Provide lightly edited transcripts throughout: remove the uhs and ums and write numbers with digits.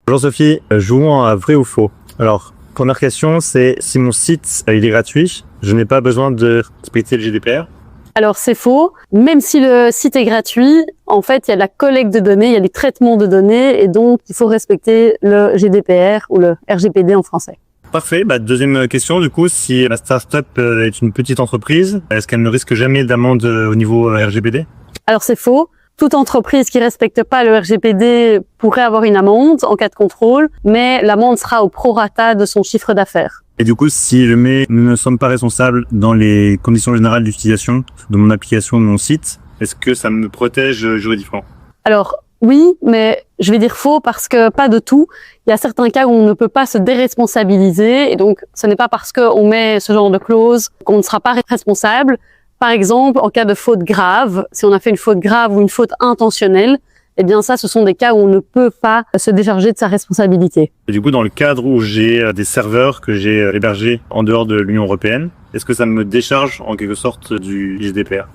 Bonjour Sophie, jouons à vrai ou faux. Alors, première question, c'est si mon site il est gratuit, je n'ai pas besoin de respecter le GDPR. Alors c'est faux, même si le site est gratuit, en fait il y a de la collecte de données, il y a des traitements de données et donc il faut respecter le GDPR ou le RGPD en français. Parfait, deuxième question du coup, si la startup est une petite entreprise, est-ce qu'elle ne risque jamais d'amende au niveau RGPD? Alors c'est faux. Toute entreprise qui respecte pas le RGPD pourrait avoir une amende en cas de contrôle, mais l'amende sera au prorata de son chiffre d'affaires. Et du coup, si je mets « nous ne sommes pas responsables dans les conditions générales d'utilisation de mon application, de mon site », est-ce que ça me protège juridiquement? Alors oui, mais je vais dire faux parce que pas de tout. Il y a certains cas où on ne peut pas se déresponsabiliser et donc ce n'est pas parce qu'on met ce genre de clause qu'on ne sera pas responsable. Par exemple, en cas de faute grave, si on a fait une faute grave ou une faute intentionnelle, eh bien ça, ce sont des cas où on ne peut pas se décharger de sa responsabilité. Et du coup, dans le cadre où j'ai des serveurs que j'ai hébergés en dehors de l'Union européenne, est-ce que ça me décharge en quelque sorte du GDPR?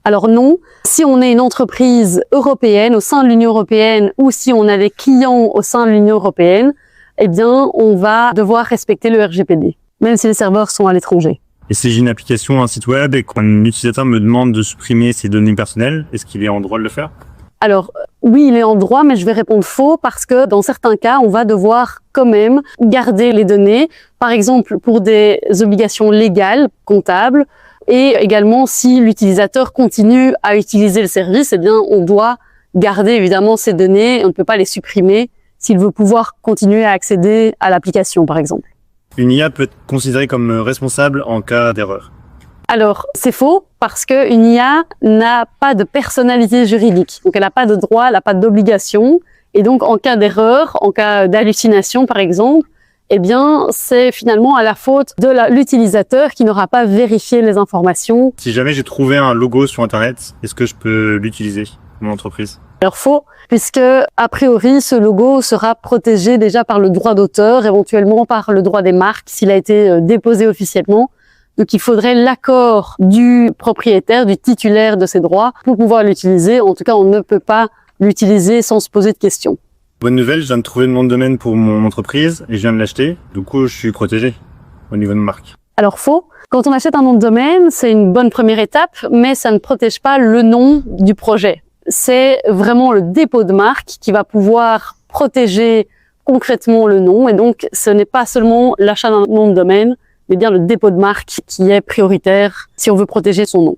Alors non, si on est une entreprise européenne au sein de l'Union européenne ou si on a des clients au sein de l'Union européenne, eh bien on va devoir respecter le RGPD, même si les serveurs sont à l'étranger. Et si j'ai une application, un site web et qu'un utilisateur me demande de supprimer ses données personnelles, est-ce qu'il est en droit de le faire? Alors oui, il est en droit, mais je vais répondre faux parce que dans certains cas, on va devoir quand même garder les données, par exemple pour des obligations légales, comptables, et également si l'utilisateur continue à utiliser le service, eh bien on doit garder évidemment ces données, on ne peut pas les supprimer s'il veut pouvoir continuer à accéder à l'application par exemple. Une IA peut être considérée comme responsable en cas d'erreur. Alors, c'est faux parce qu'une IA n'a pas de personnalité juridique. Donc, elle n'a pas de droit, elle n'a pas d'obligation. Et donc, en cas d'erreur, en cas d'hallucination, par exemple, eh bien, c'est finalement à la faute de l'utilisateur qui n'aura pas vérifié les informations. Si jamais j'ai trouvé un logo sur Internet, est-ce que je peux l'utiliser dans mon entreprise? Alors faux, puisque a priori ce logo sera protégé déjà par le droit d'auteur, éventuellement par le droit des marques s'il a été déposé officiellement. Donc il faudrait l'accord du propriétaire, du titulaire de ces droits pour pouvoir l'utiliser. En tout cas, on ne peut pas l'utiliser sans se poser de questions. Bonne nouvelle, je viens de trouver le nom de domaine pour mon entreprise et je viens de l'acheter. Du coup, je suis protégé au niveau de ma marque. Alors faux. Quand on achète un nom de domaine, c'est une bonne première étape, mais ça ne protège pas le nom du projet. C'est vraiment le dépôt de marque qui va pouvoir protéger concrètement le nom. Et donc, ce n'est pas seulement l'achat d'un nom de domaine, mais bien le dépôt de marque qui est prioritaire si on veut protéger son nom.